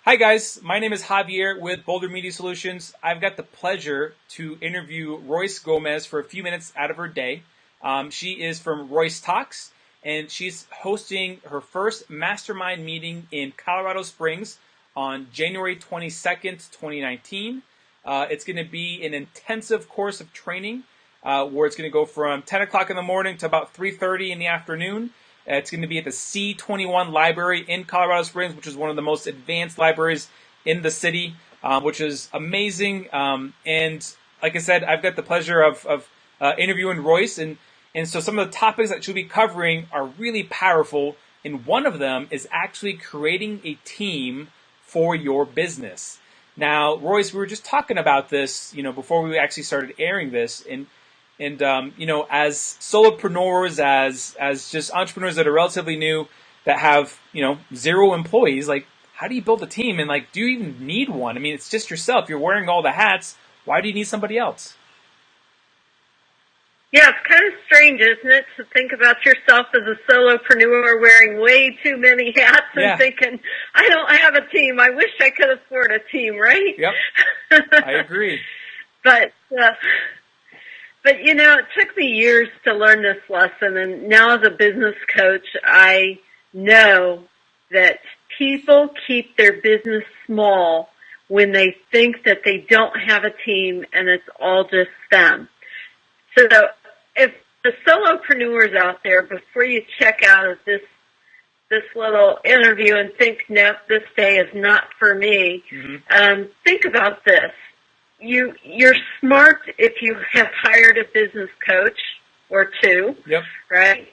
Hi guys, my name is Javier with Boulder Media Solutions. I've got the pleasure to interview Royce Gomez for a few minutes out of her day. She is from Royce Talks, and she's hosting her first Mastermind meeting in Colorado Springs on January 22nd, 2019. It's going to be an intensive course of training where it's going to go from 10 o'clock in the morning to about 3:30 in the afternoon. It's going to be at the C21 Library in Colorado Springs, which is one of the most advanced libraries in the city, which is amazing. And like I said, I've got the pleasure of interviewing Royce. And so some of the topics that she'll be covering are really powerful. And one of them is actually creating a team for your business. Now, Royce, we were just talking about this, before we actually started airing this. And as solopreneurs, as just entrepreneurs that are relatively new, that have, zero employees, like, how do you build a team? And like, do you even need one? I mean, it's just yourself. You're wearing all the hats. Why do you need somebody else? Yeah, it's kind of strange, isn't it, to think about yourself as a solopreneur wearing way too many hats and thinking, I don't have a team. I wish I could afford a team, right? Yep, I agree. But it took me years to learn this lesson, and now as a business coach, I know that people keep their business small when they think that they don't have a team and it's all just them. So if the solopreneurs out there, before you check out of this little interview and think, no, this day is not for me, think about this. You're smart if you have hired a business coach or two, right?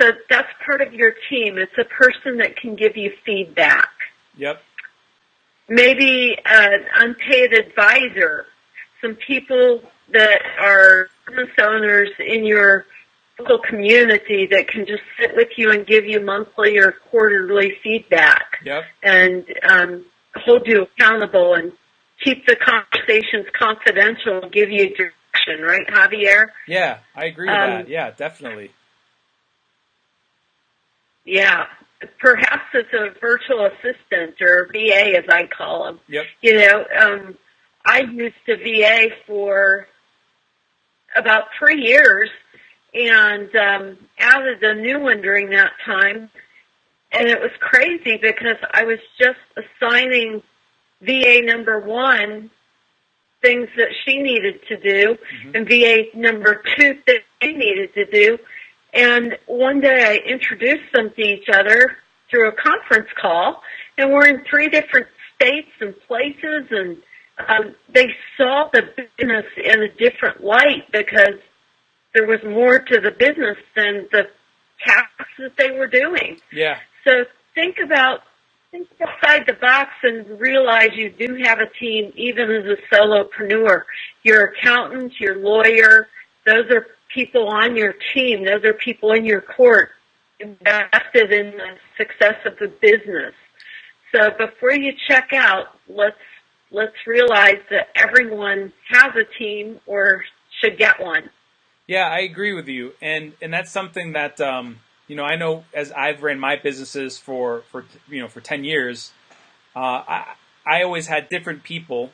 So that's part of your team. It's a person that can give you feedback. Yep. Maybe an unpaid advisor, some people that are business owners in your local community that can just sit with you and give you monthly or quarterly feedback and hold you accountable and keep the conversations confidential and give you direction, right, Javier? Yeah, I agree with that. Yeah, definitely. Yeah. Perhaps it's a virtual assistant or VA, as I call them. Yep. I used a VA for about 3 years and added a new one during that time. And it was crazy because I was just assigning VA number one things that she needed to do and VA number two that they needed to do. And one day I introduced them to each other through a conference call, and we're in 3 different states and places, and they saw the business in a different light because there was more to the business than the tasks that they were doing. Yeah. So think outside the box and realize you do have a team even as a solopreneur. Your accountant, your lawyer, those are people on your team. Those are people in your court invested in the success of the business. So before you check out, let's realize that everyone has a team or should get one. Yeah, I agree with you. And that's something that I know as I've ran my businesses for 10 years, I always had different people.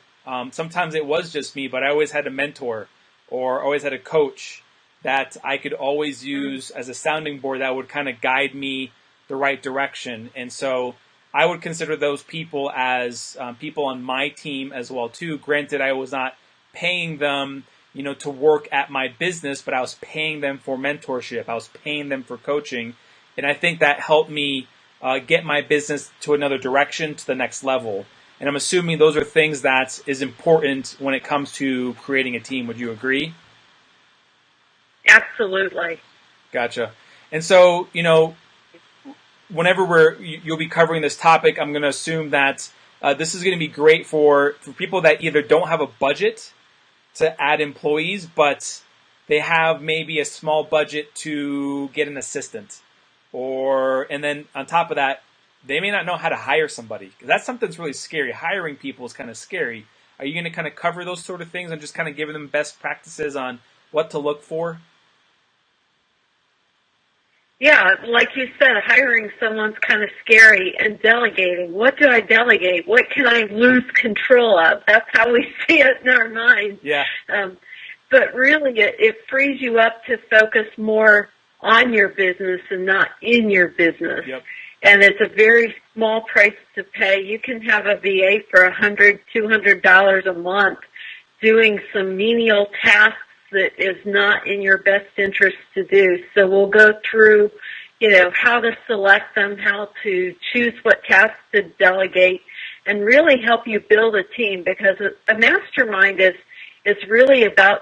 Sometimes it was just me, but I always had a mentor or always had a coach that I could always use as a sounding board that would kind of guide me the right direction. And so I would consider those people as people on my team as well too. Granted, I was not paying them to work at my business, but I was paying them for mentorship. I was paying them for coaching. And I think that helped me get my business to another direction, to the next level. And I'm assuming those are things that is important when it comes to creating a team. Would you agree? Absolutely. Gotcha. And so, whenever you'll be covering this topic, I'm going to assume that this is going to be great for people that either don't have a budget to add employees, but they have maybe a small budget to get an assistant. And then on top of that, they may not know how to hire somebody. That's something that's really scary. Hiring people is kind of scary. Are you going to kind of cover those sort of things and just kind of give them best practices on what to look for? Yeah, like you said, hiring someone's kind of scary, and delegating. What do I delegate? What can I lose control of? That's how we see it in our mind. Yeah. But really, it frees you up to focus more on your business and not in your business. Yep. And it's a very small price to pay. You can have a VA for $100, $200 a month doing some menial tasks that is not in your best interest to do. So we'll go through, how to select them, how to choose what tasks to delegate, and really help you build a team, because a mastermind is really about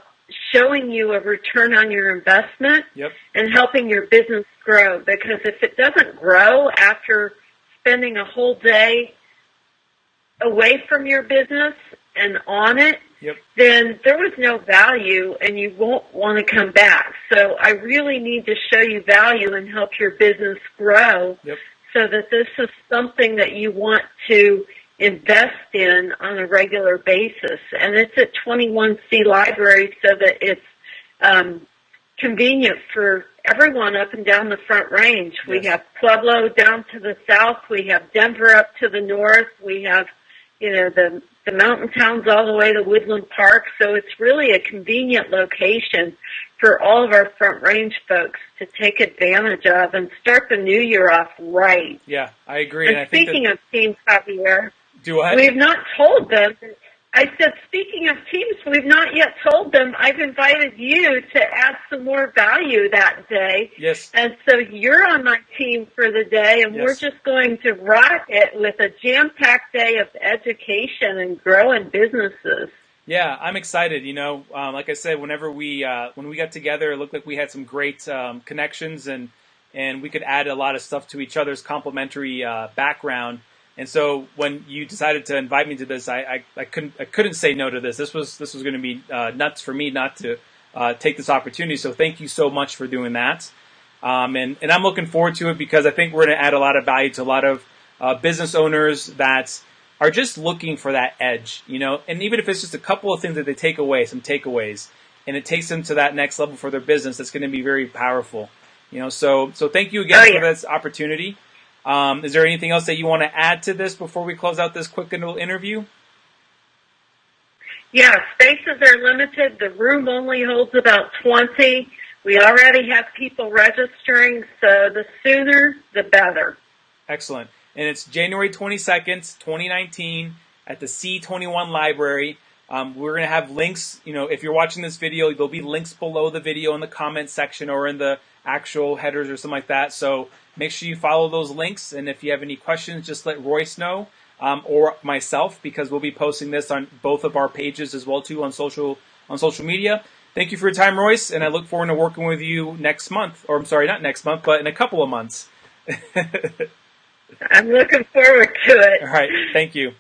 showing you a return on your investment. Yep. And helping your business grow. Because if it doesn't grow after spending a whole day away from your business and on it, yep, then there was no value and you won't want to come back. So I really need to show you value and help your business grow, yep, so that this is something that you want to invest in on a regular basis. And it's at 21C Library, so that it's convenient for everyone up and down the Front Range. Yes. We have Pueblo down to the south. We have Denver up to the north. We have, the mountain towns all the way to Woodland Park. So it's really a convenient location for all of our Front Range folks to take advantage of and start the new year off right. Yeah, I agree. And I think speaking of Team Javier, do I? we've not told them. I said, speaking of teams, we've not yet told them. I've invited you to add some more value that day. Yes. And so you're on my team for the day, and Yes. we're just going to rock it with a jam-packed day of education and growing businesses. Yeah, I'm excited. Like I said, whenever when we got together, it looked like we had some great connections, and we could add a lot of stuff to each other's complementary background. And so when you decided to invite me to this, I couldn't say no to this. This was going to be nuts for me not to take this opportunity. So thank you so much for doing that. And I'm looking forward to it, because I think we're going to add a lot of value to a lot of business owners that are just looking for that edge, and even if it's just a couple of things that they take away, some takeaways, and it takes them to that next level for their business, that's going to be very powerful. So thank you again for this opportunity. Is there anything else that you want to add to this before we close out this quick little interview? Yeah, spaces are limited. The room only holds about 20. We already have people registering, so the sooner, the better. Excellent. And it's January 22nd, 2019 at the C21 Library. We're going to have links. If you're watching this video, there'll be links below the video in the comment section or in the actual headers or something like that. So make sure you follow those links. And if you have any questions, just let Royce know, or myself, because we'll be posting this on both of our pages as well too on social media. Thank you for your time, Royce, and I look forward to working with you next month. Or I'm sorry, not next month, but in a couple of months. I'm looking forward to it. All right. Thank you.